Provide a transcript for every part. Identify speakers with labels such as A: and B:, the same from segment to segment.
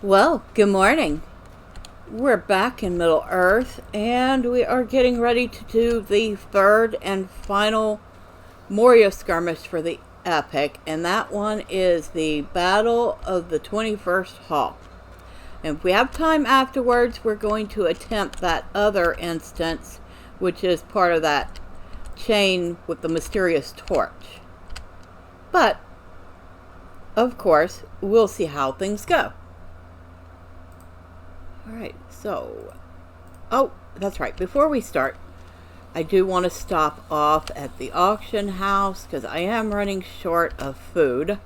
A: Well, good morning. We're back in Middle Earth, and we are getting ready to do the third and final Moria skirmish for the epic, and that one is the Battle of the 21st Hall. And if we have time afterwards, we're going to attempt that other instance, which is part of that chain with the mysterious torch. But, of course, we'll see how things go. Alright, so, oh, that's right, before we start, I do want to stop off at the auction house, because I am running short of food,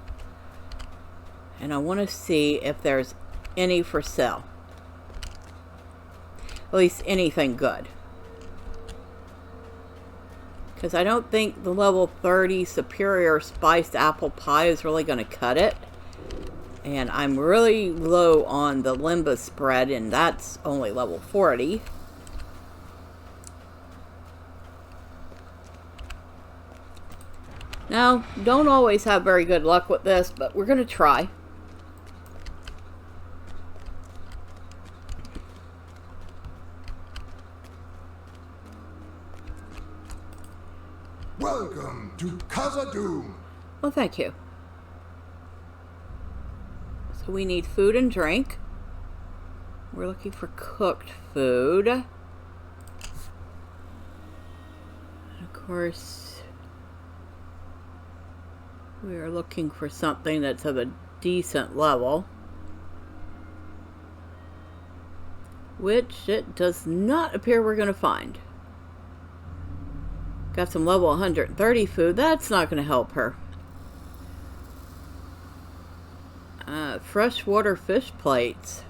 A: and I want to see if there's any for sale, at least anything good, because I don't think the level 30 superior spiced apple pie is really going to cut it. And I'm really low on the Limba spread, and that's only level 40. Now, don't always have very good luck with this, but we're going to try.
B: Welcome to Khazad-dûm.
A: Well, thank you. So we need food and drink. We're looking for cooked food. And of course, we are looking for something that's of a decent level, which it does not appear we're going to find. Got some level 130 food. That's not going to help her. Freshwater fish plates.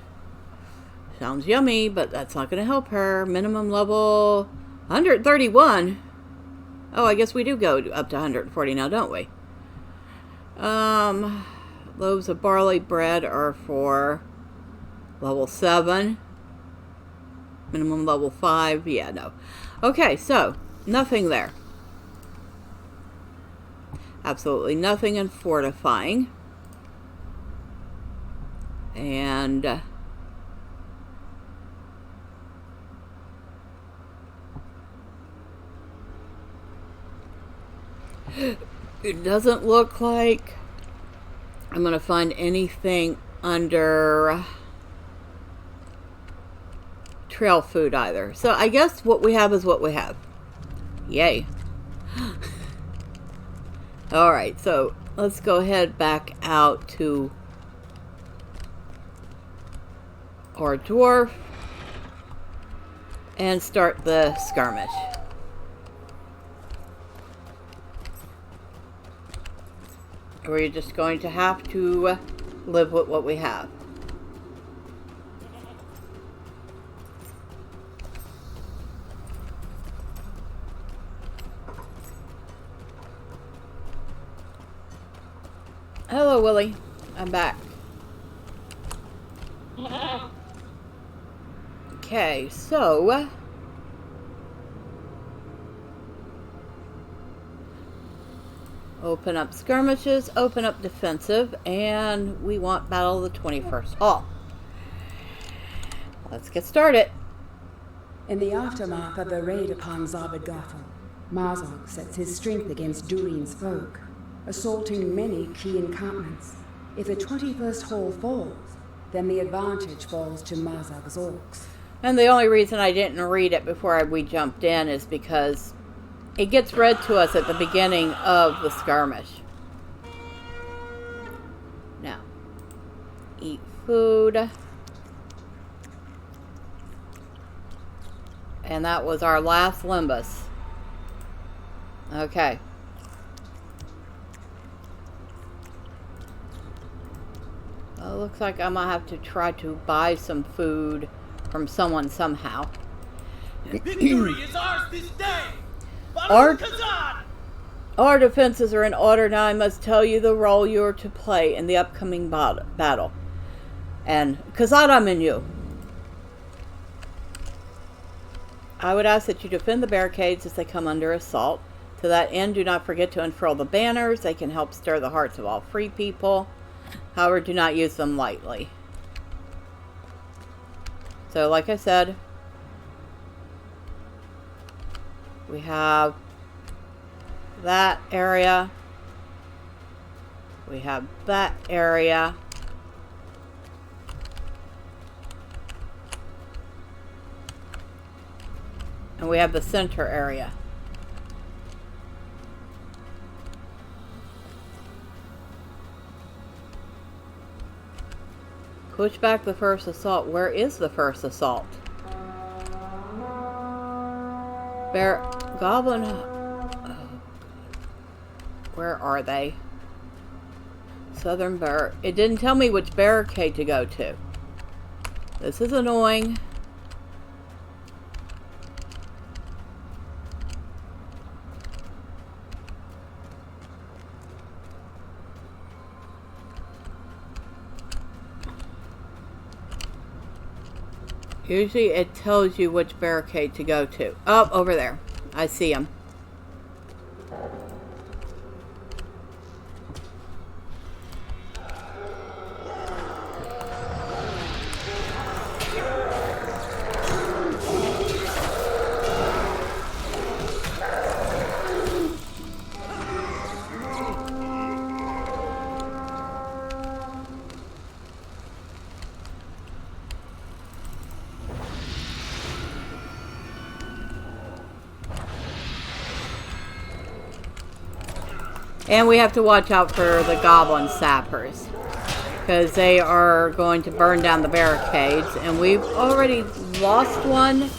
A: Sounds yummy, but that's not going to help her. Minimum level 131. Oh, I guess we do go up to 140 now, don't we? Loaves of barley bread are for level 7. Minimum level 5. Yeah, no. Okay, so nothing there. Absolutely nothing in fortifying. And it doesn't look like I'm going to find anything under trail food either. So I guess what we have is what we have. Yay. Alright, so let's go ahead back out to our dwarf and start the skirmish. We're just going to have to live with what we have. Hello, Willie. I'm back. Okay, so open up skirmishes, open up defensive, and we want Battle of the 21st Hall. Let's get started.
C: In the aftermath of the raid upon Zabad-Gothel, Marzok sets his strength against Durin's folk, assaulting many key encampments. If the 21st Hall falls, then the advantage falls to Marzok's orcs.
A: And the only reason I didn't read it before we jumped in is because it gets read to us at the beginning of the skirmish. Now, eat food. And that was our last limbus. Okay. Well, it looks like I'm going to have to try to buy some food from someone somehow.
D: Victory is ours this day! Follow Khazad!
A: Our defenses are in order now. I must tell you the role you are to play in the upcoming battle. And Khazad, I'm in you. I would ask that you defend the barricades as they come under assault. To that end, do not forget to unfurl the banners. They can help stir the hearts of all free people. However, do not use them lightly. So, like I said, we have that area. We have that area. And we have the center area. Push back the first assault. Where is the first assault? Bear... Goblin... Where are they? Southern Bear... It didn't tell me which barricade to go to. This is annoying. Usually it tells you which barricade to go to. Oh, over there. I see him. And we have to watch out for the goblin sappers, because they are going to burn down the barricades, and we've already lost one.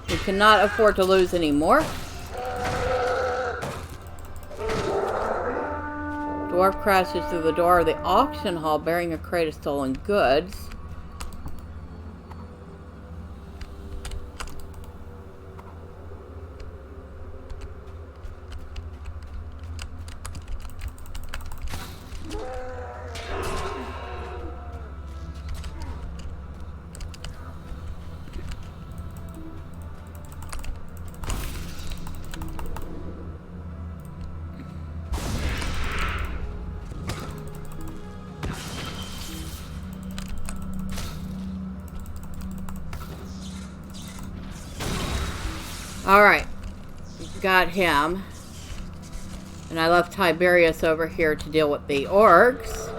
A: We cannot afford to lose any more. Dwarf crashes through the door of the auction hall bearing a crate of stolen goods. Alright, got him. And I left Tiberius over here to deal with the orcs.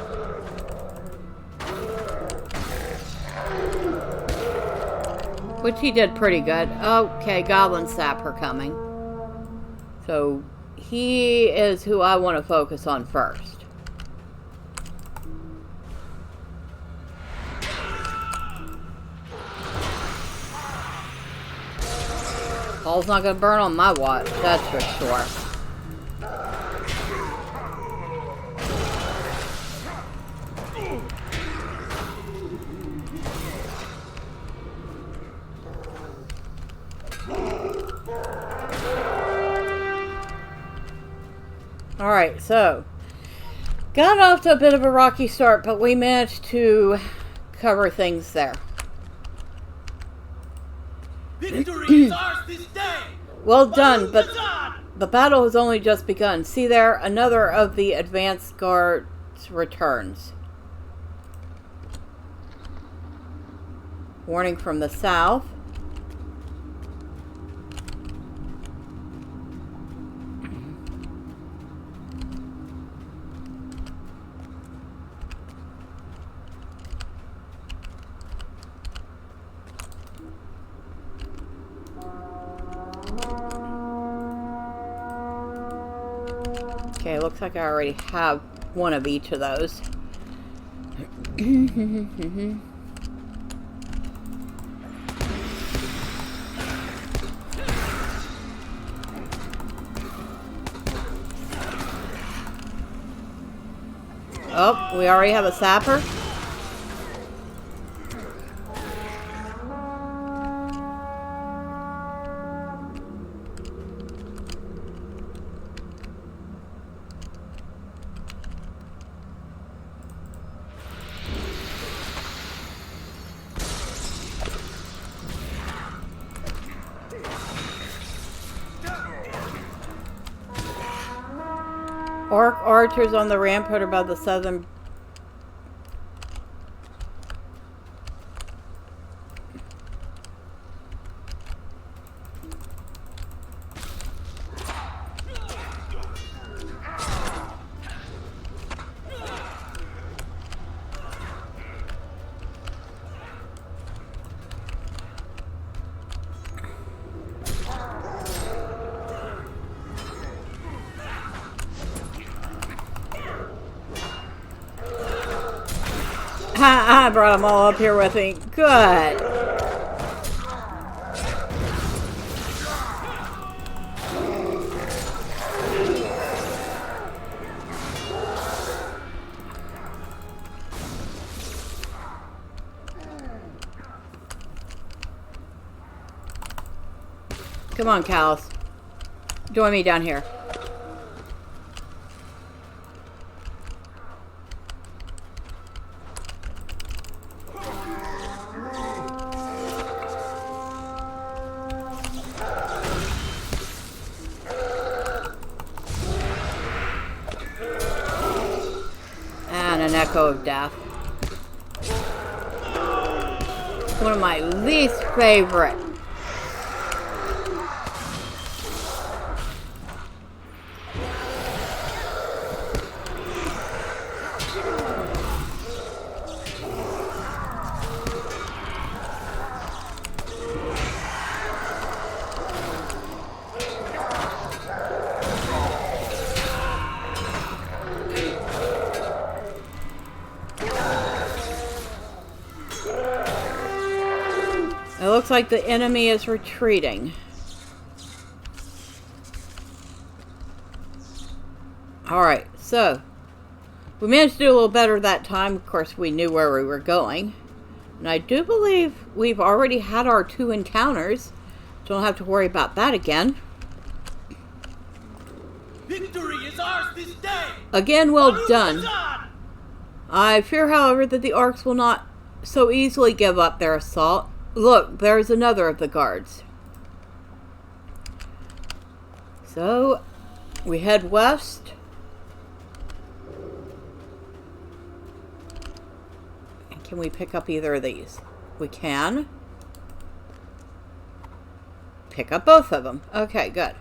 A: Which he did pretty good. Okay, Goblin Sapper coming. So, he is who I want to focus on first. Paul's not going to burn on my watch, that's for sure. Alright, so got off to a bit of a rocky start, but we managed to cover things there.
D: Victory is ours this day!
A: Well done, but the battle has only just begun. See there, another of the advanced guards returns. Warning from the south. Okay, looks like I already have one of each of those. Oh, we already have a sapper. Orc archers on the rampart above the southern... I brought them all up here with me. Good. Come on, Callus. Join me down here. And an echo of death. One of my least favorite. It looks like the enemy is retreating. Alright, so we managed to do a little better that time. Of course, we knew where we were going. And I do believe we've already had our 2 encounters. So don't have to worry about that again.
D: Victory is ours this day.
A: Again, well done. I fear, however, that the orcs will not so easily give up their assault. Look, there's another of the guards. So, we head west. And can we pick up either of these? We can. Pick up both of them. Okay, good.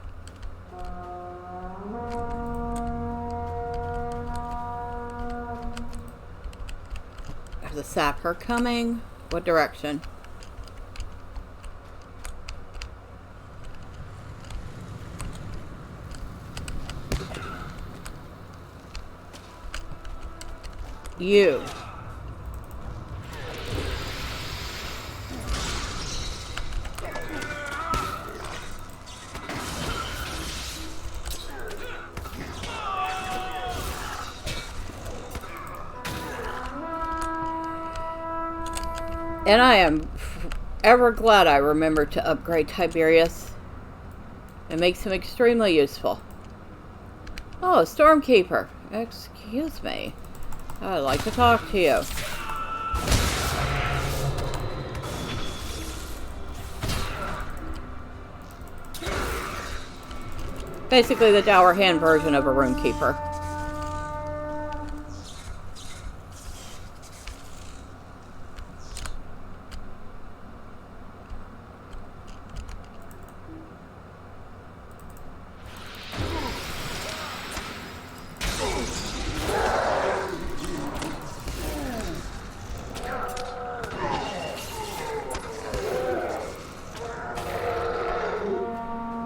A: There's a sapper coming. What direction? You. And I am ever glad I remembered to upgrade Tiberius. It makes him extremely useful. Oh, Stormkeeper. Excuse me. I'd like to talk to you. Basically the Dour Hand version of a Runekeeper.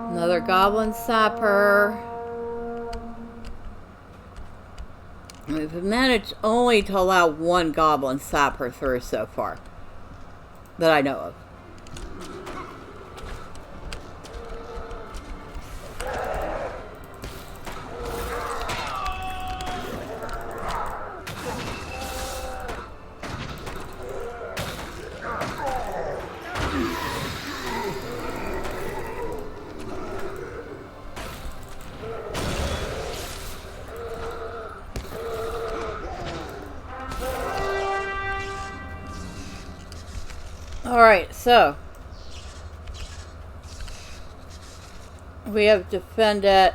A: Another goblin sapper. We've managed only to allow 1 goblin sapper through so far that I know of. Alright, so we have defended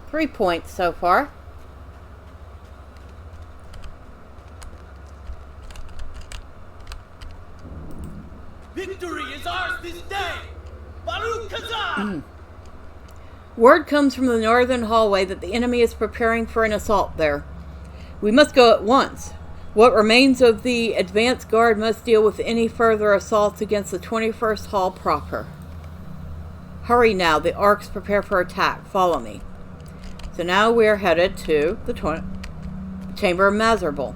A: 3 points so far.
D: Victory is ours this day. Baruch Kazan.
A: Word comes from the northern hallway that the enemy is preparing for an assault there. We must go at once. What remains of the advance guard must deal with any further assaults against the 21st Hall proper. Hurry now, the orcs prepare for attack. Follow me. So now we're headed to the Chamber of Miserable.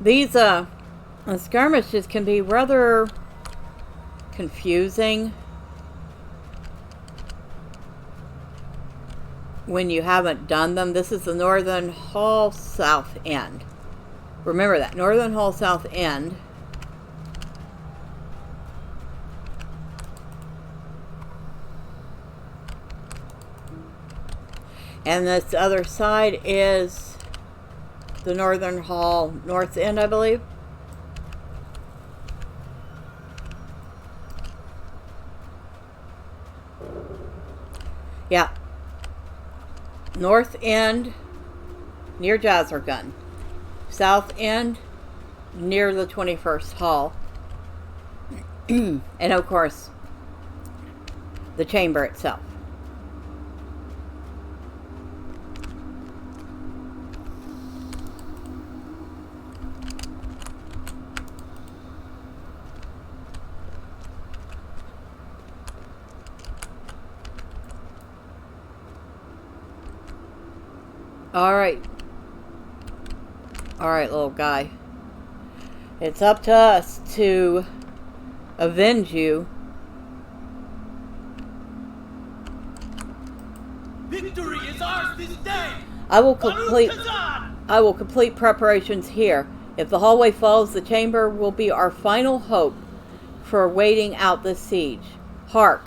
A: These skirmishes can be rather confusing when you haven't done them. This is the Northern Hall South End. Remember that, Northern Hall South End. And this other side is the Northern Hall North End, I believe. Yeah. North End, near Jazzergun. South End, near the 21st Hall. And of course, the chamber itself. Alright, little guy. It's up to us to avenge you.
D: Victory is ours this day!
A: I will complete preparations here. If the hallway follows, the chamber will be our final hope for waiting out this siege. Hark!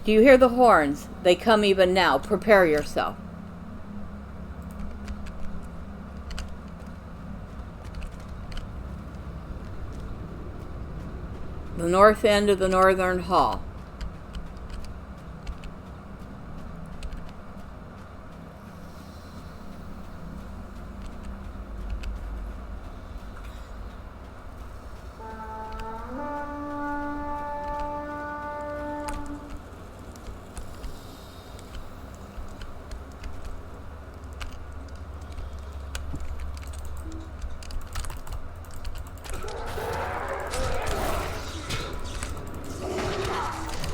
A: Do you hear the horns? They come even now. Prepare yourself. The north end of the Northern Hall.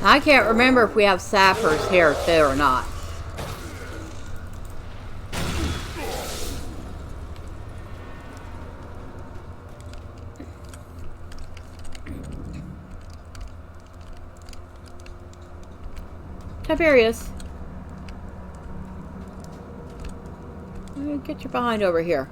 A: I can't remember if we have sappers here too or not. Tiberius, get your behind over here.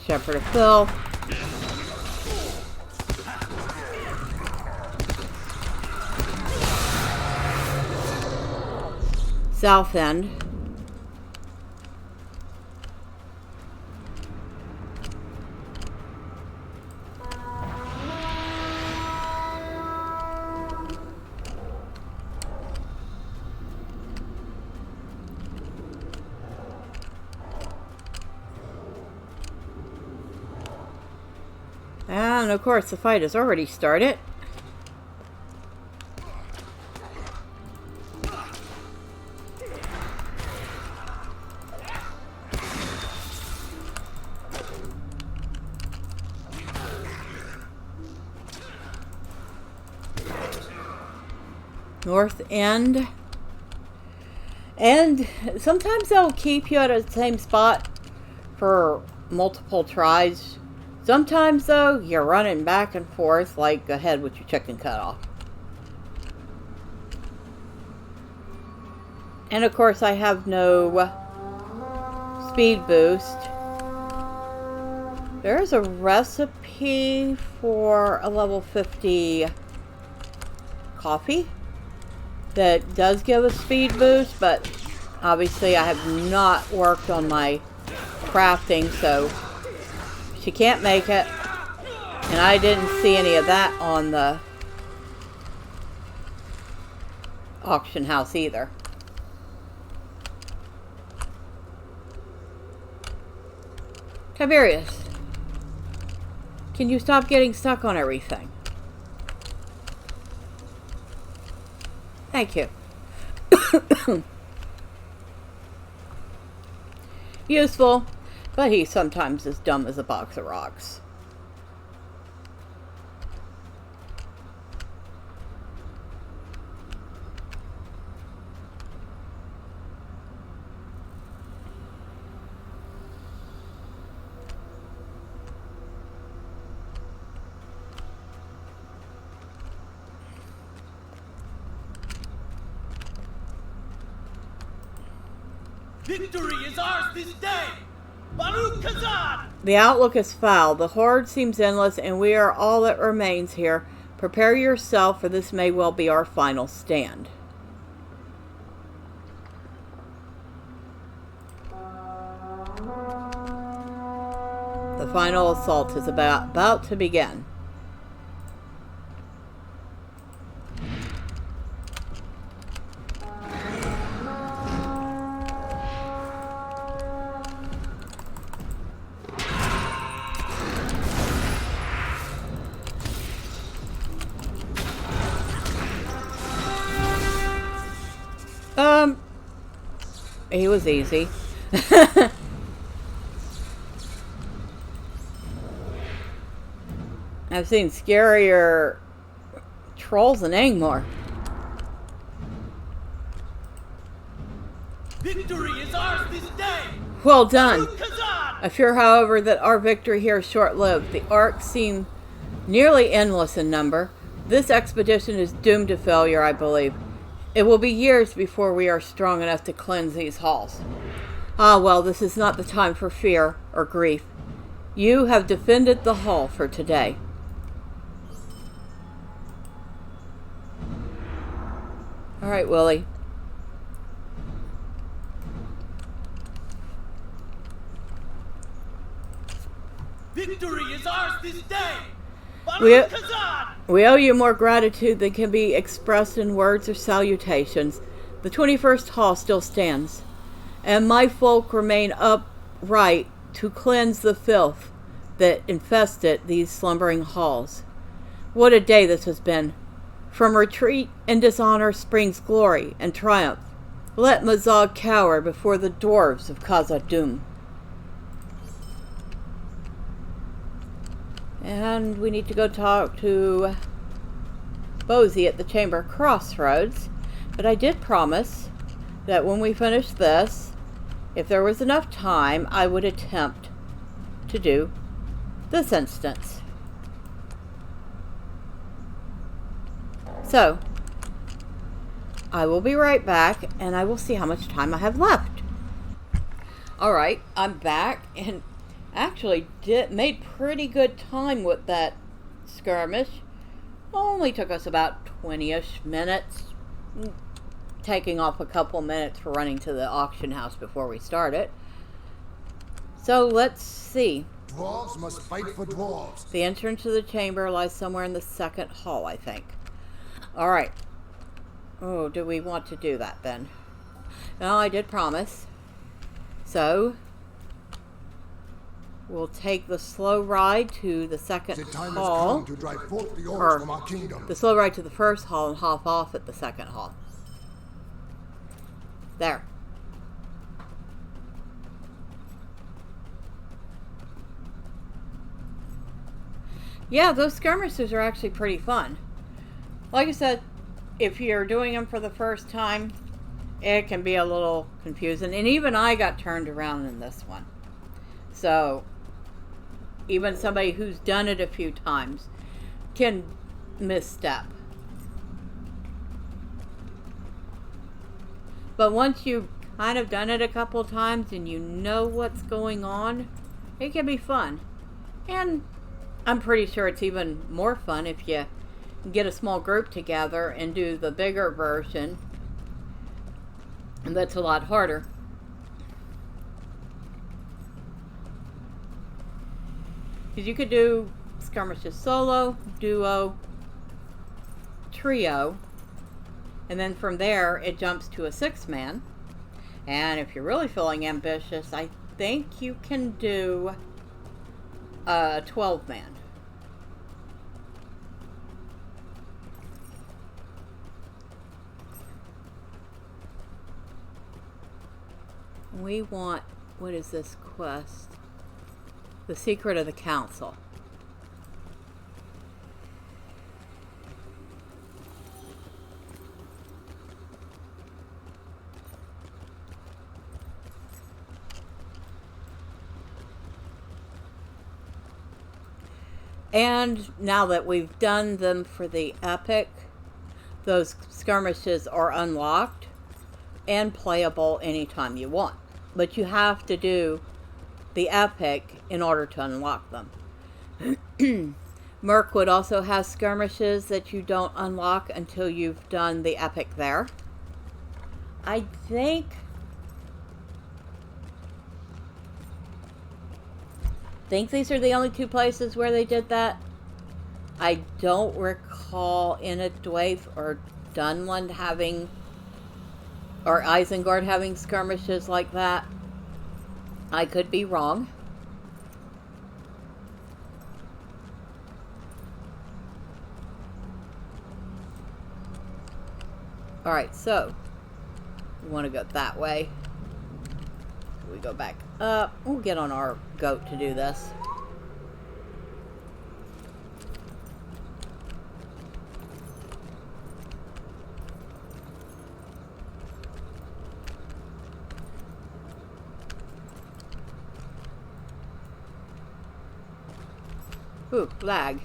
A: Shepherd of Phil. South End. And of course the fight has already started. North End. And sometimes they'll keep you at the same spot for multiple tries. Sometimes, though, you're running back and forth like a head with your chicken cut off. And, of course, I have no speed boost. There's a recipe for a level 50 coffee that does give a speed boost, but obviously I have not worked on my crafting, so she can't make it, and I didn't see any of that on the auction house either. Tiberius, can you stop getting stuck on everything? Thank you. Useful, but he's sometimes as dumb as a box of rocks.
D: Victory is ours this day! Baruch Kazan!
A: The outlook is foul. The horde seems endless, and we are all that remains here. Prepare yourself, for this may well be our final stand. The final assault is about to begin. He was easy. I've seen scarier trolls than Angmar.
D: Victory is ours this day!
A: Well done.
D: Baruch Kazan!
A: I fear, however, that our victory here is short-lived. The arcs seem nearly endless in number. This expedition is doomed to failure, I believe. It will be years before we are strong enough to cleanse these halls. Ah, well, this is not the time for fear or grief. You have defended the hall for today. All right, Willie.
D: Victory is ours this day!
A: We,
D: Baruch Kazan!
A: we owe you more gratitude than can be expressed in words or salutations. The 21st hall still stands, and my folk remain upright to cleanse the filth that infested these slumbering halls. What a day this has been. From retreat and dishonor springs glory and triumph. Let Mazog cower before the dwarves of Khazad-dûm. And we need to go talk to Bosie at the Chamber Crossroads. But I did promise that when we finish this, if there was enough time, I would attempt to do this instance. So, I will be right back, and I will see how much time I have left. Alright, I'm back, and actually made pretty good time with that skirmish. Only took us about 20-ish minutes, taking off a couple minutes for running to the auction house before we started. So let's see.
B: Dwarves must fight for dwarves.
A: The entrance to the chamber lies somewhere in the second hall, I think. Alright. Oh, do we want to do that then? No, I did promise. So, we'll take the slow ride to the second
B: The time
A: hall.
B: has come to drive forth the
A: Or
B: orcs from our kingdom.
A: the slow ride to the first hall and hop off at the second hall. There. Yeah, those skirmishes are actually pretty fun. Like I said, if you're doing them for the first time, it can be a little confusing. And even I got turned around in this one. So, even somebody who's done it a few times can misstep. But once you've kind of done it a couple times and you know what's going on, it can be fun. And I'm pretty sure it's even more fun if you get a small group together and do the bigger version. And that's a lot harder. Because you could do skirmishes solo, duo, trio, and then from there it jumps to a 6-man. And if you're really feeling ambitious, I think you can do a 12-man. We want, what is this quest? The Secret of the Council. And now that we've done them for the epic, those skirmishes are unlocked and playable anytime you want. but you have to do the epic in order to unlock them. Mirkwood also has skirmishes that you don't unlock until you've done the epic there. I think these are the only two places where they did that. I don't recall Initwaith or Dunland having, or Isengard having skirmishes like that. I could be wrong. Alright, so we want to go that way. We go back up. We'll get on our goat to do this. Ooh, lag.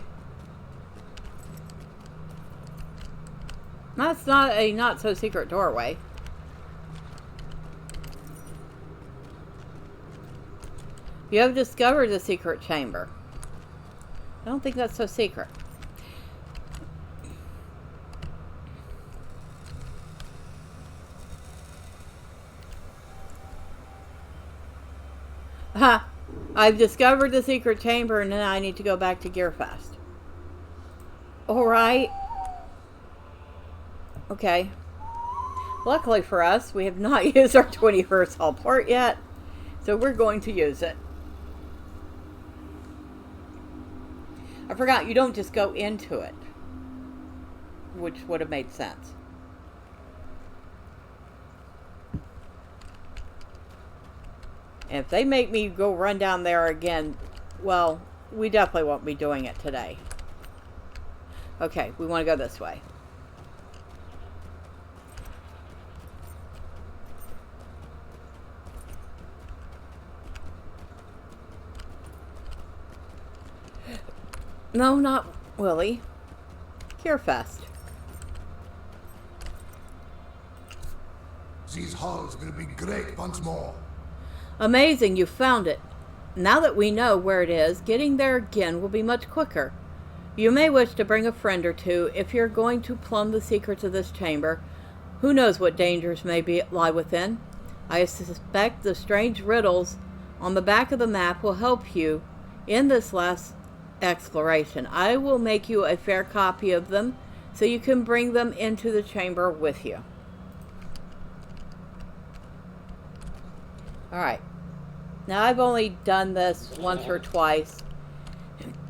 A: That's not a not-so-secret doorway. You have discovered the secret chamber. I don't think that's so secret. Ha! I've discovered the secret chamber and now I need to go back to Gearfast. Alright. Okay. Luckily for us, we have not used our 21st hall port yet. So we're going to use it. I forgot, you don't just go into it. Which would have made sense. And if they make me go run down there again, well, we definitely won't be doing it today. Okay, we want to go this way. No, not Willie. Gearfest.
B: These halls will be great once more.
A: Amazing, you found it. Now that we know where it is, getting there again will be much quicker. You may wish to bring a friend or two if you're going to plumb the secrets of this chamber. Who knows what dangers may lie within? I suspect the strange riddles on the back of the map will help you in this last exploration. I will make you a fair copy of them so you can bring them into the chamber with you. Alright. Now I've only done this once or twice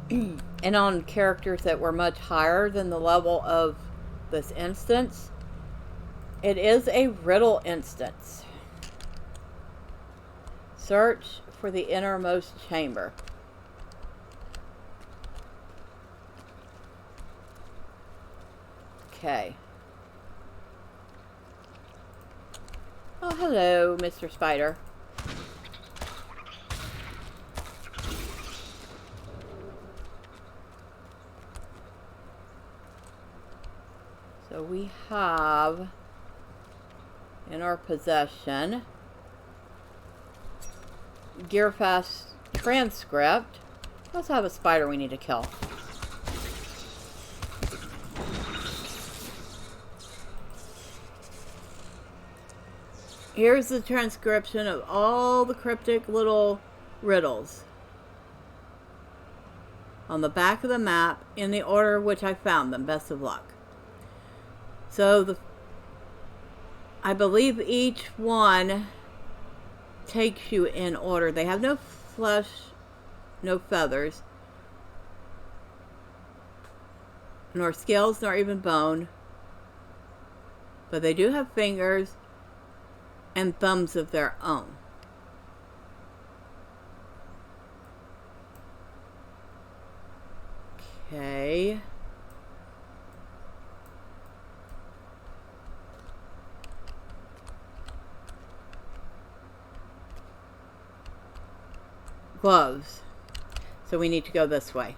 A: and on characters that were much higher than the level of this instance. It is a riddle instance. Search for the innermost chamber. Okay. Oh, hello, Mr. Spider. So we have in our possession Gearfast transcript. We also have a spider we need to kill. Here's the transcription of all the cryptic little riddles on the back of the map in the order which I found them. Best of luck. So I believe each one takes you in order. They have no flesh, no feathers, nor scales, nor even bone. But they do have fingers and thumbs of their own. Okay. Gloves. So we need to go this way.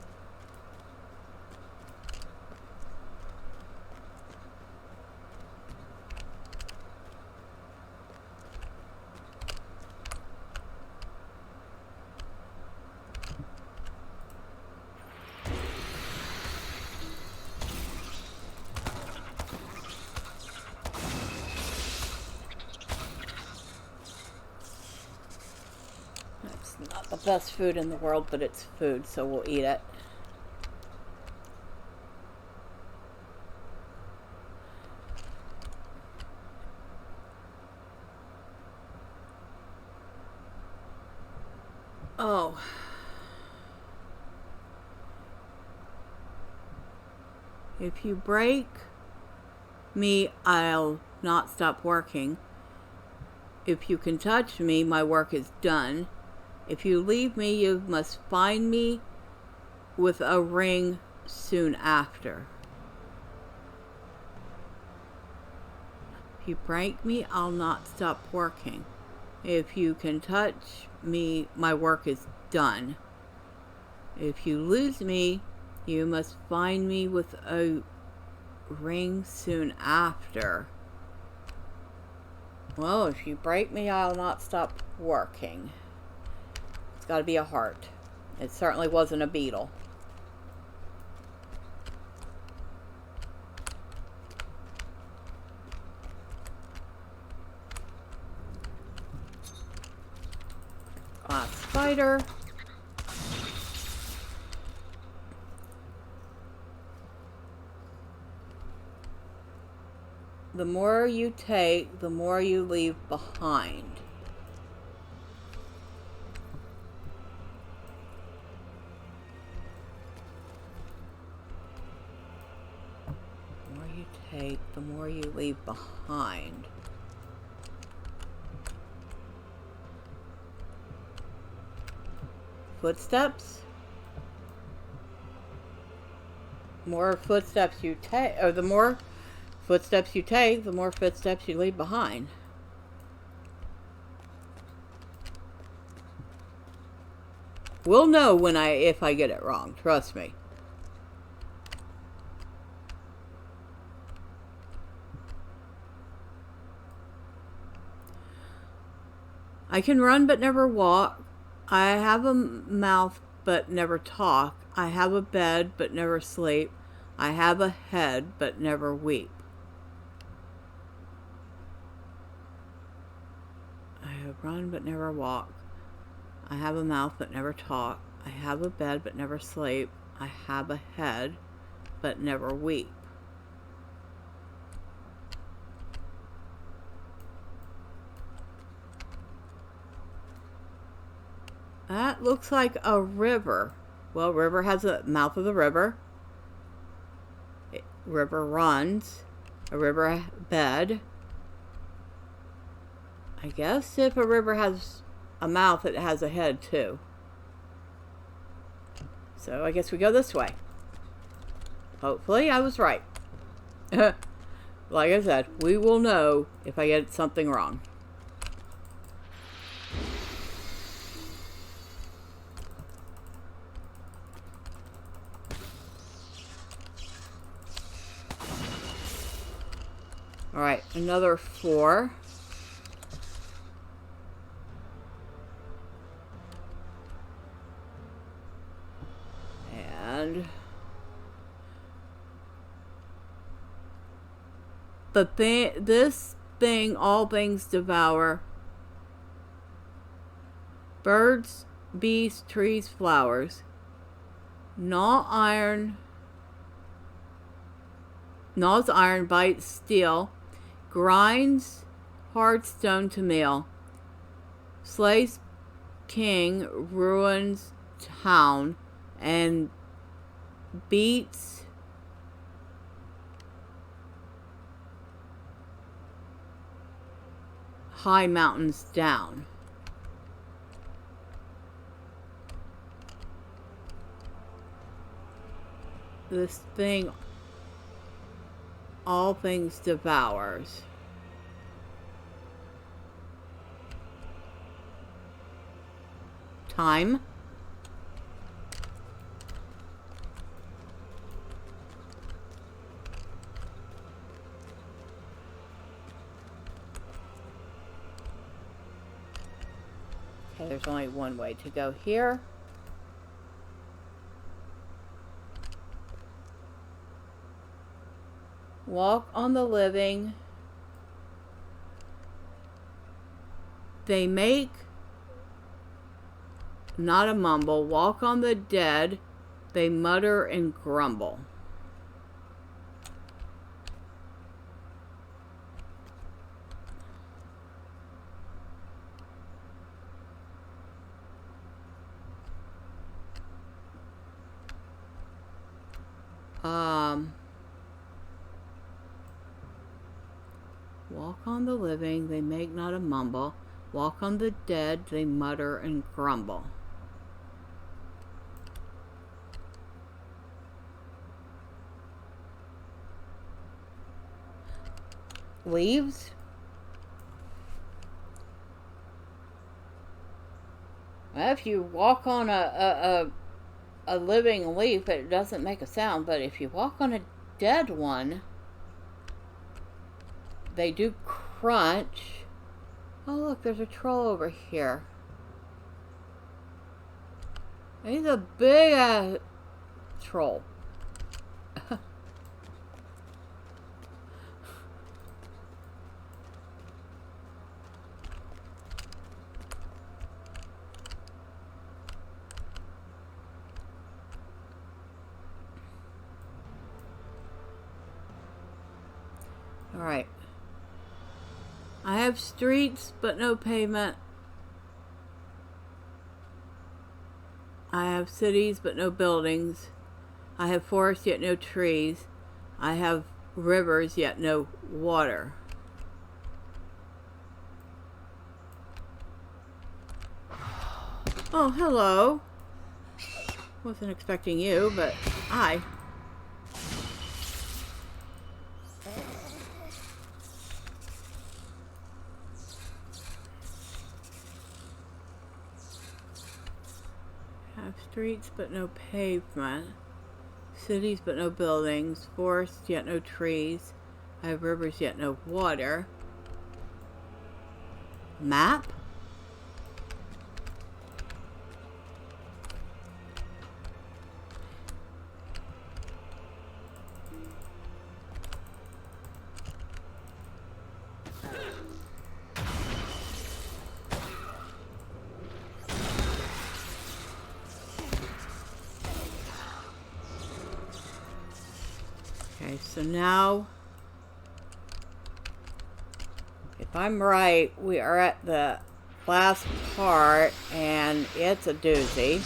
A: best food in the world, but it's food, so we'll eat it. Oh. If you break me, I'll not stop working. If you can touch me, my work is done. If you leave me, you must find me with a ring soon after. If you break me, I'll not stop working. If you can touch me, my work is done. If you lose me, you must find me with a ring soon after. Well, if you break me, I'll not stop working. It's got to be a heart. It certainly wasn't a beetle. Glass spider. The more you take, the more you leave behind. The more you take, the more you leave behind. Footsteps? More footsteps you take, or the more footsteps you take, the more footsteps you leave behind. We'll know when if I get it wrong, trust me. I can run but never walk. I have a mouth but never talk. I have a bed but never sleep. I have a head but never weep. I have run but never walk. I have a mouth but never talk. I have a bed but never sleep. I have a head but never weep. That looks like a river. Well, river has a mouth of the river. River runs. A river bed. I guess if a river has a mouth, it has a head too. So I guess we go this way. Hopefully I was right. Like I said, we will know if I get something wrong. Alright, another 4. And this thing all things devour. Birds, beasts, trees, flowers. Gnaws iron, bites steel. Grinds hard stone to meal. Slays king, ruins town, and beats high mountains down. This thing all things devours. Time. Okay, there's only one way to go here. Walk on the living. They make not a mumble. Walk on the dead, they mutter and grumble. Walk on the living, they make not a mumble. Walk on the dead, they mutter and grumble. Leaves? Well, if you walk on a living leaf, it doesn't make a sound, but if you walk on a dead one, they do crunch. Oh, look, there's a troll over here. He's a big ass troll. All right. I have streets, but no pavement. I have cities, but no buildings. I have forests, yet no trees. I have rivers, yet no water. Oh, hello. Wasn't expecting you, but hi. Streets but no pavement, cities but no buildings, forests yet no trees, I have rivers yet no water. Map? Okay, so now, if I'm right, we are at the last part, and it's a doozy.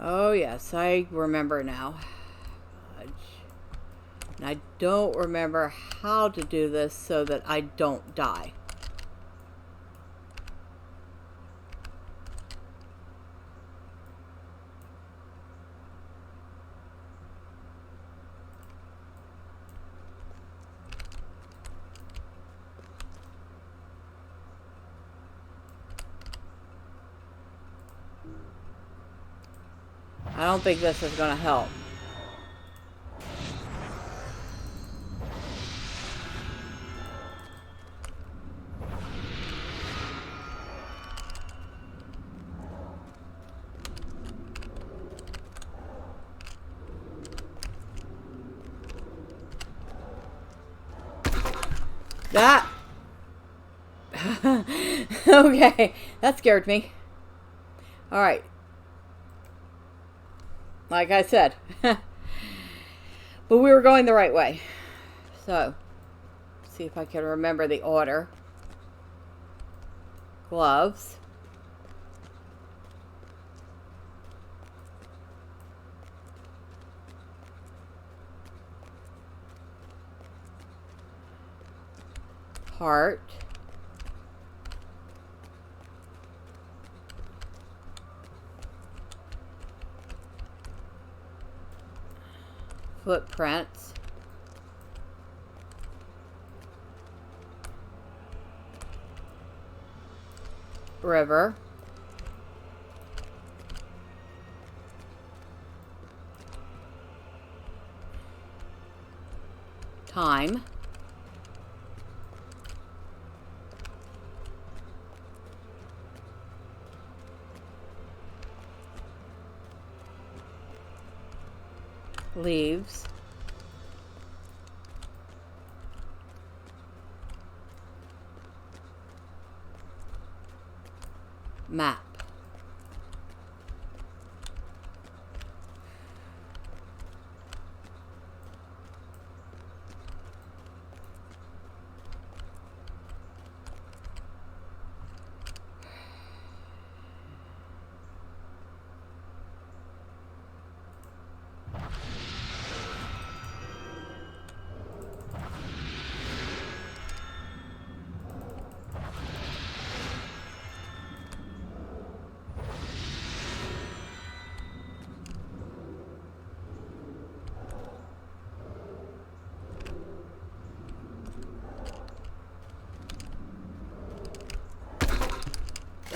A: Oh yes, I remember now. And I don't remember how to do this so that I don't die. I don't think this is going to help. That... Okay, that scared me. Alright. Like I said. But we were going the right way. So, see if I can remember the order. Gloves. Heart. Footprints. river. Time. Leaves. Map.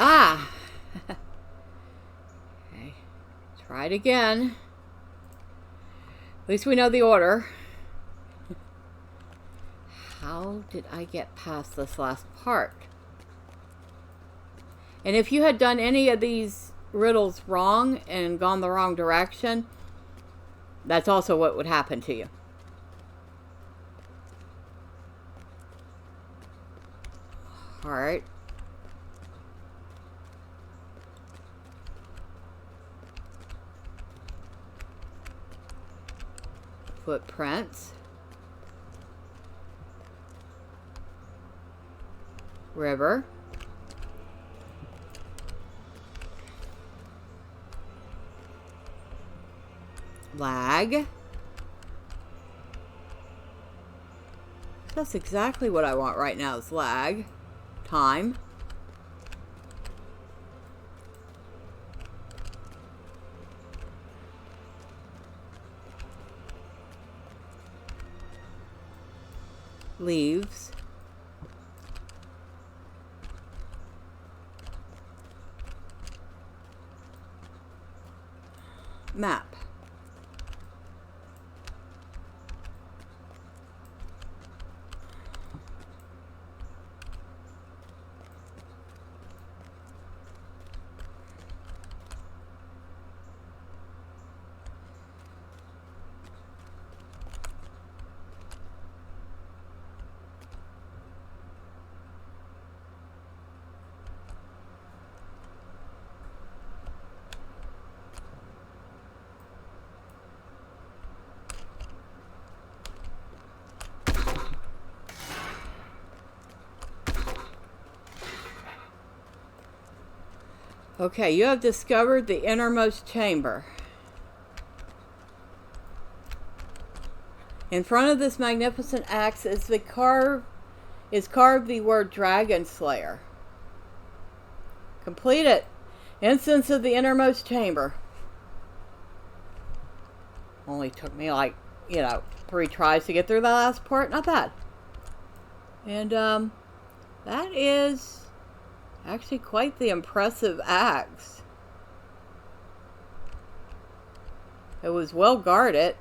A: Ah! Okay. Try it again. At least we know the order. How did I get past this last part? And if you had done any of these riddles wrong and gone the wrong direction, that's also what would happen to you. Heart. Footprints. River. Lag. That's exactly what I want right now is lag. Time. Leaves. Map. Okay, you have discovered the innermost chamber. In front of this magnificent axe is carved the word Dragon Slayer. Complete it. Incense of the innermost chamber. Only took me like, 3 tries to get through the last part. Not bad. And that is actually quite the impressive axe. It was well guarded,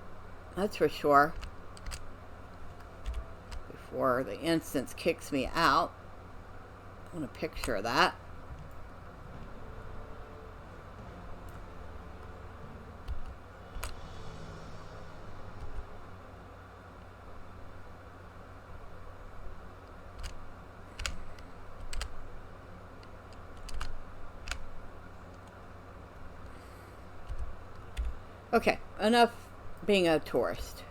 A: that's for sure. Before the instance kicks me out. I want a picture of that. Okay, enough being a tourist.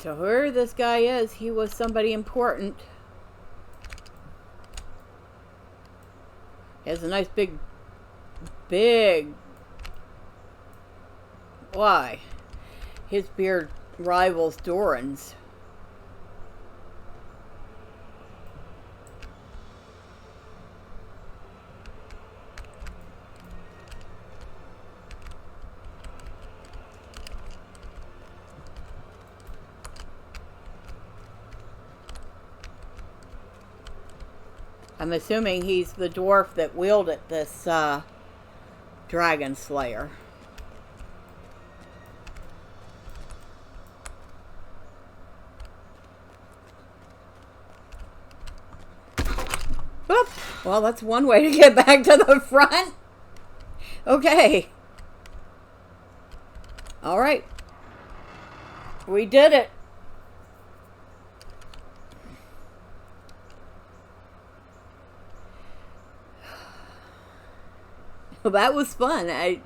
A: So whoever this guy is, he was somebody important. He has a nice big... Why? His beard rivals Doran's. I'm assuming he's the dwarf that wielded this dragon slayer. Oop. Well, that's one way to get back to the front. Okay. All right. We did it. Well, that was fun. It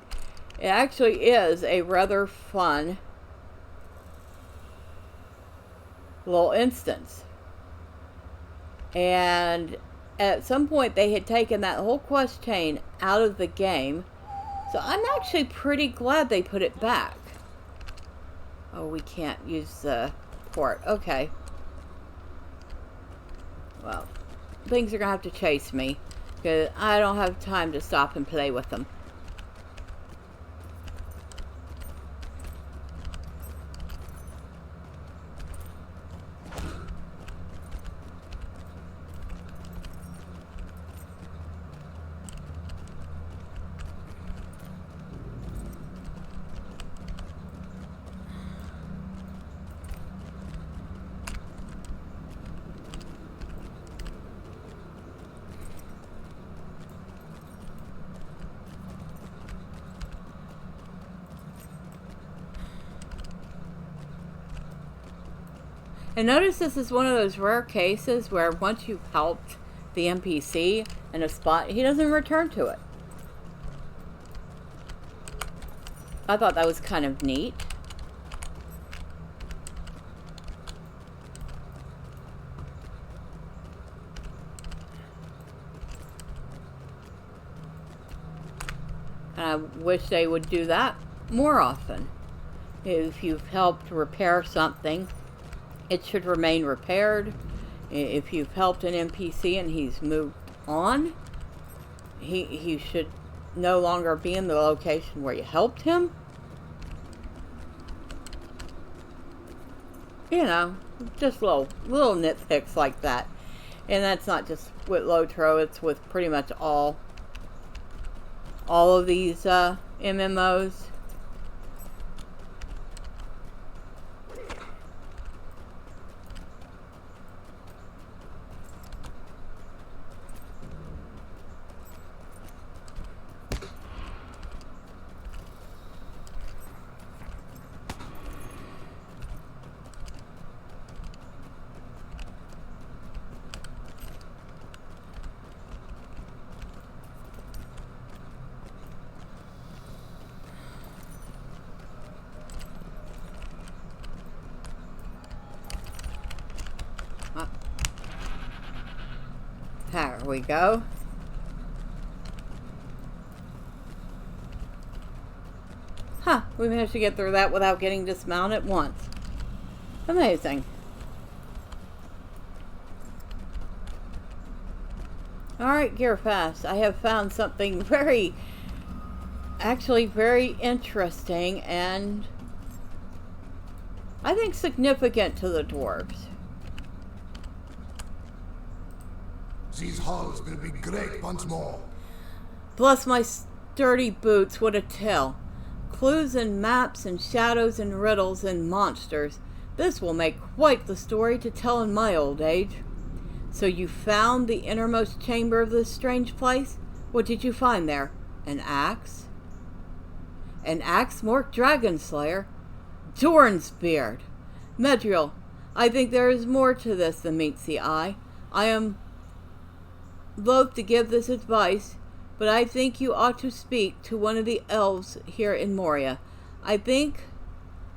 A: actually is a rather fun little instance. And at some point they had taken that whole quest chain out of the game. So I'm actually pretty glad they put it back. Oh, we can't use the port. Okay. Well, things are going to have to chase me, because I don't have time to stop and play with them. And notice this is one of those rare cases where once you've helped the NPC in a spot, he doesn't return to it. I thought that was kind of neat. And I wish they would do that more often. If you've helped repair something, it should remain repaired. If you've helped an NPC and he's moved on, he should no longer be in the location where you helped him. You know, just little nitpicks like that. And that's not just with LOTRO, it's with pretty much all of these MMOs. There we go. Huh, we managed to get through that without getting dismounted once. Amazing. Alright, Gearfast, I have found something actually very interesting and I think significant to the dwarves.
B: These halls will be great once more.
A: Bless my sturdy boots, what a tale. Clues and maps and shadows and riddles and monsters. This will make quite the story to tell in my old age. So you found the innermost chamber of this strange place? What did you find there? An axe? An axe-marked dragon slayer? Doran's beard! Medriel, I think there is more to this than meets the eye. I am loath to give this advice, but I think you ought to speak to one of the elves here in Moria. I think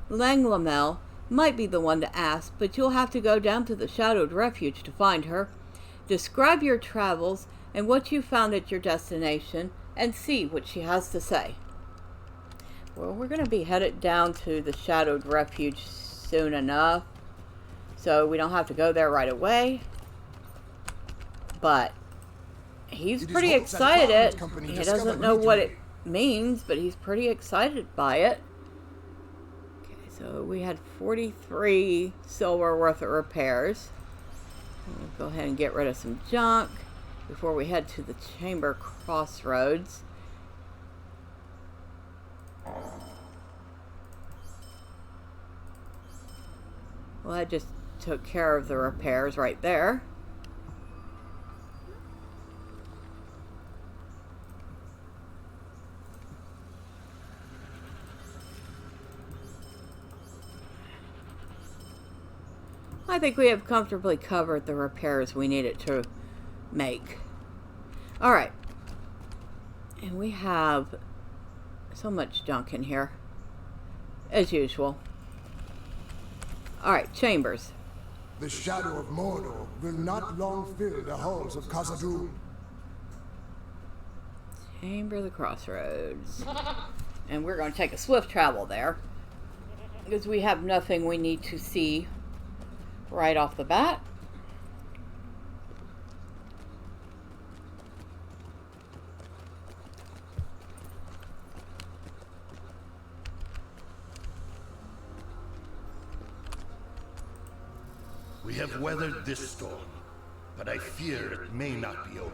A: Langlamel might be the one to ask, but you'll have to go down to the Shadowed Refuge to find her. Describe your travels and what you found at your destination, and see what she has to say. Well, we're going to be headed down to the Shadowed Refuge soon enough, so we don't have to go there right away. But he's pretty excited. He doesn't know what it means, but he's pretty excited by it. Okay, so we had 43 silver worth of repairs. We'll go ahead and get rid of some junk. before we head to the chamber crossroads. Well, I just took care of the repairs right there. I think we have comfortably covered the repairs we needed to make. Alright. And we have so much junk in here, as usual. Alright, chambers.
B: The shadow of Mordor will not long fill the halls of Khazad-dûm.
A: Chamber of the Crossroads. And we're going to take a swift travel there, because we have nothing we need to see right off the bat.
E: We have weathered this storm, but I fear it may not be over.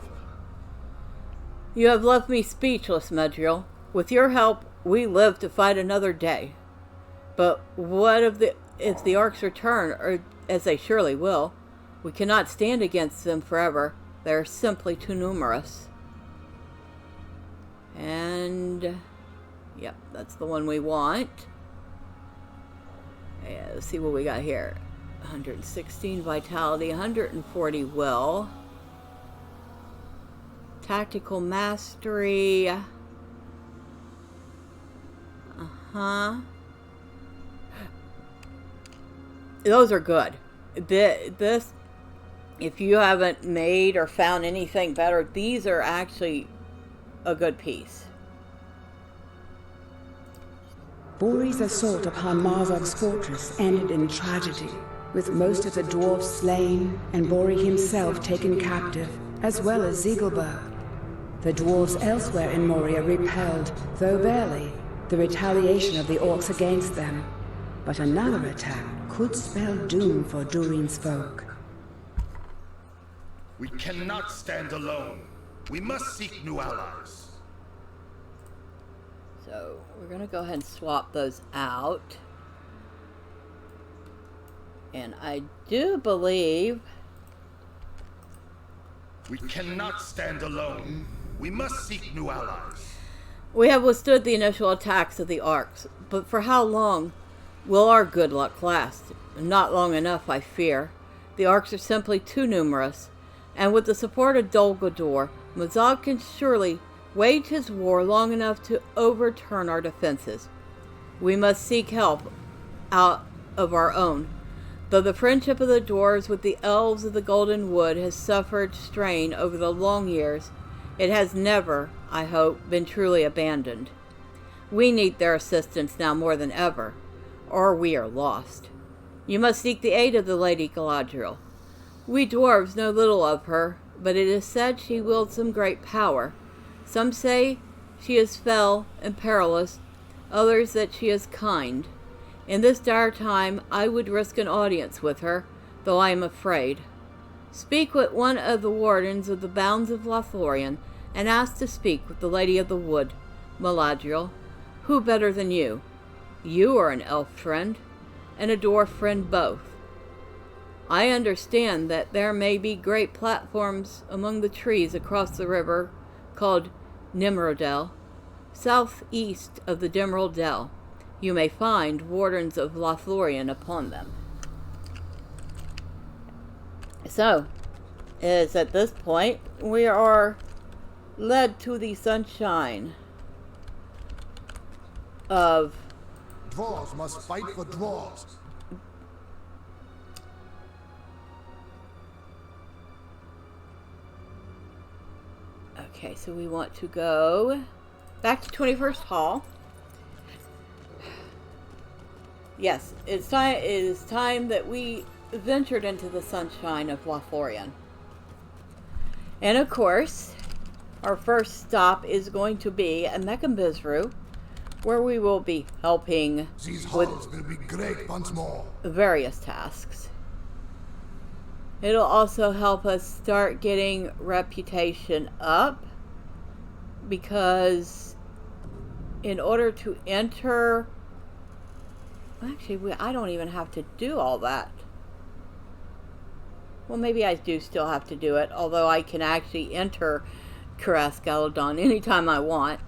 A: You have left me speechless, Medriel. With your help, we live to fight another day. But what if the orcs return, or as they surely will? We cannot stand against them forever. They are simply too numerous. And yep, that's the one we want. Yeah, let's see what we got here. 116 vitality, 140 will. Tactical mastery. Those are good. This, if you haven't made or found anything better, these are actually a good piece.
C: Bori's assault upon Marzog's fortress ended in tragedy, with most of the dwarves slain and Bori himself taken captive, as well as Ziegelberg. The dwarves elsewhere in Moria repelled, though barely, the retaliation of the orcs against them. But another attack could spell doom for Durin's folk.
E: We cannot stand alone. We must seek new allies.
A: So we're going to go ahead and swap those out. And I do believe...
E: We cannot stand alone. We must seek new allies.
A: We have withstood the initial attacks of the orcs, but for how long will our good luck last? Not long enough, I fear. The orcs are simply too numerous, and with the support of Dol Guldur, Mazog can surely wage his war long enough to overturn our defenses. We must seek help out of our own. Though the friendship of the dwarves with the elves of the Golden Wood has suffered strain over the long years, it has never, I hope, been truly abandoned. We need their assistance now more than ever, or we are lost. You must seek the aid of the Lady Galadriel. We dwarves know little of her, but it is said she wields some great power. Some say she is fell and perilous, others that she is kind. In this dire time, I would risk an audience with her, though I am afraid. Speak with one of the wardens of the bounds of Lothlorien, and ask to speak with the Lady of the Wood, Galadriel. Who better than you? You are an elf friend, and a dwarf friend both. I understand that there may be great platforms among the trees across the river called Nimrodel, southeast of the Dimral Dell. You may find wardens of Lothlorien upon them. So, is at this point, we are led to the sunshine of...
B: Dwarves must fight for dwarves.
A: Okay, so we want to go back to 21st Hall. Yes, it is time that we ventured into the sunshine of Lothlorien. And of course, our first stop is going to be at Mechanbizru, where we will be helping
B: These
A: with
B: halls will be great once more.
A: various tasks. It'll also help us start getting reputation up, because in order to enter, actually I don't even have to do all that. Well, maybe I do still have to do it, although I can actually enter Karascaladon anytime I want.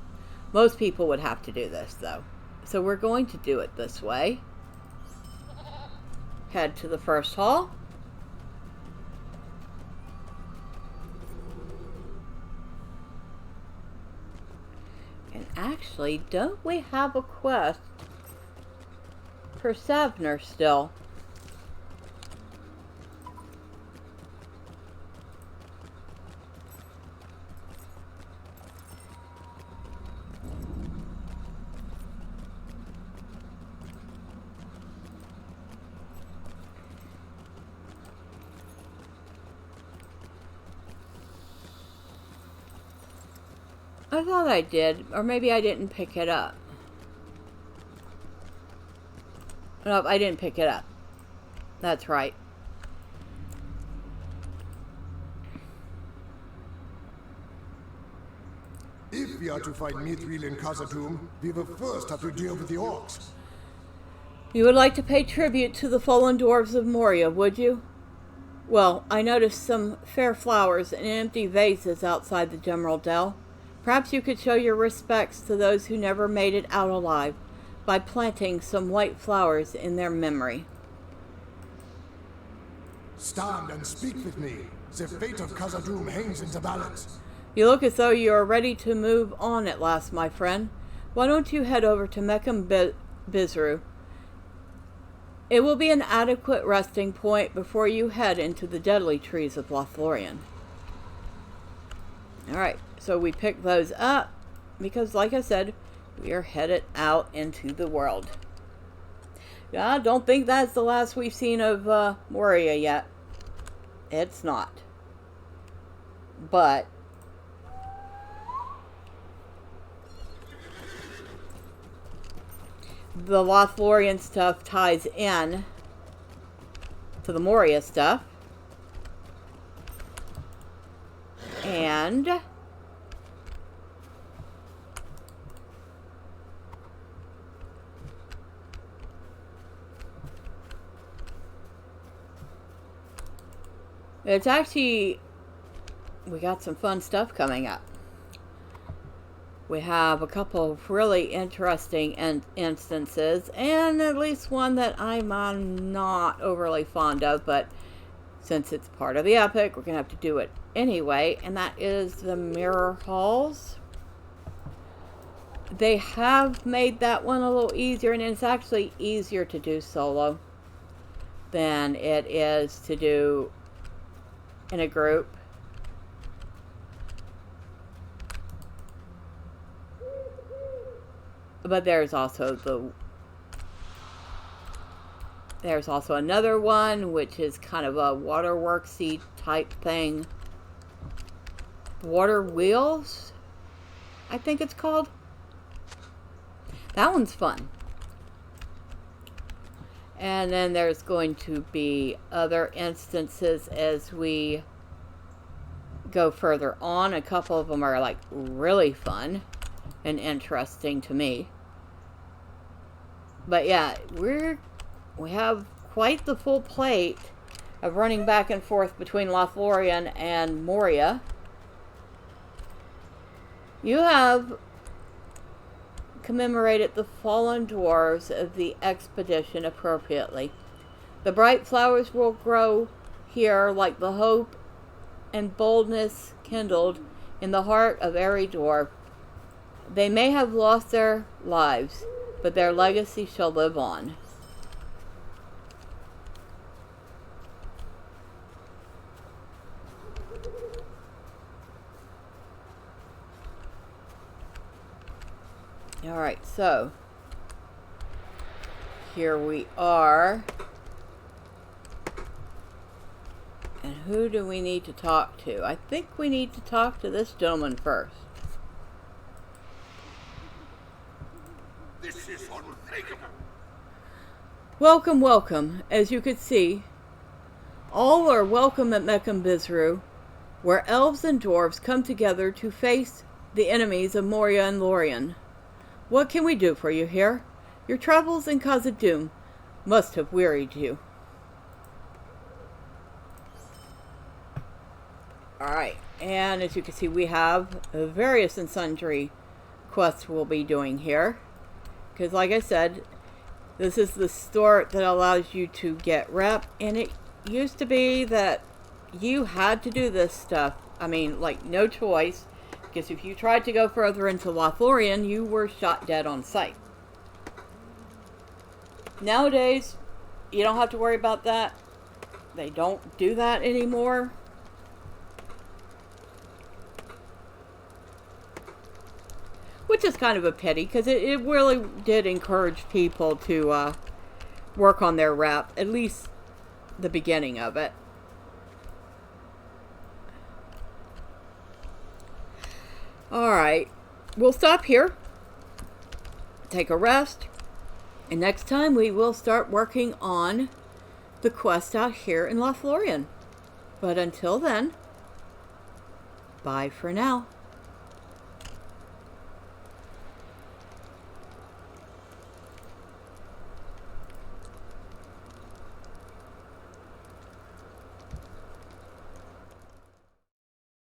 A: Most people would have to do this though. So we're going to do it this way. Head to the first hall. And actually, don't we have a quest for Savner still? I thought I did, or maybe I didn't pick it up. Nope, I didn't pick it up. That's right.
B: If we are to fight Mithril and Khazad-dûm, we will first have to deal with the orcs.
A: You would like to pay tribute to the fallen dwarves of Moria, would you? Well, I noticed some fair flowers and empty vases outside the General Dell. Perhaps you could show your respects to those who never made it out alive by planting some white flowers in their memory.
B: Stand and speak with me. The fate of Khazad-dûm hangs in the balance.
A: You look as though you are ready to move on at last, my friend. Why don't you head over to Mechem Bizru? It will be an adequate resting point before you head into the deadly trees of Lothlorien. Alright, so we pick those up because, like I said, we are headed out into the world. Yeah, I don't think that's the last we've seen of Moria yet. It's not. But the Lothlorien stuff ties in to the Moria stuff. And it's actually, we got some fun stuff coming up. We have a couple of really interesting instances, and at least one that I'm not overly fond of, but since it's part of the epic, we're going to have to do it anyway, and that is the mirror halls. They have made that one a little easier, and it's actually easier to do solo than it is to do in a group. But there's also another one, which is kind of a waterworksy type thing. Water wheels, I think it's called. That one's fun. And then there's going to be other instances as we go further on. A couple of them are like really fun and interesting to me. But yeah, we have quite the full plate of running back and forth between Lothlorien and Moria. You have commemorated the fallen dwarves of the expedition appropriately. The bright flowers will grow here like the hope and boldness kindled in the heart of every dwarf. They may have lost their lives, but their legacy shall live on. Alright, so here we are. And who do we need to talk to? I think we need to talk to this gentleman first.
E: This is unthinkable.
A: Welcome, welcome. As you could see, All are welcome at Mechanbizru, where elves and dwarves come together to face the enemies of Moria and Lorien. What can we do for you here? Your travels in Khazad-dûm must have wearied you. Alright, and as you can see, we have various and sundry quests we'll be doing here. Because like I said, this is the store that allows you to get rep, and it used to be that you had to do this stuff. I mean, like, no choice, because if you tried to go further into Lothlorien, you were shot dead on sight. Nowadays, you don't have to worry about that. They don't do that anymore. Which is kind of a pity, because it really did encourage people to work on their rep, at least the beginning of it. Alright, we'll stop here, take a rest, and next time we will start working on the quest out here in Lothlorien. But until then, bye for now.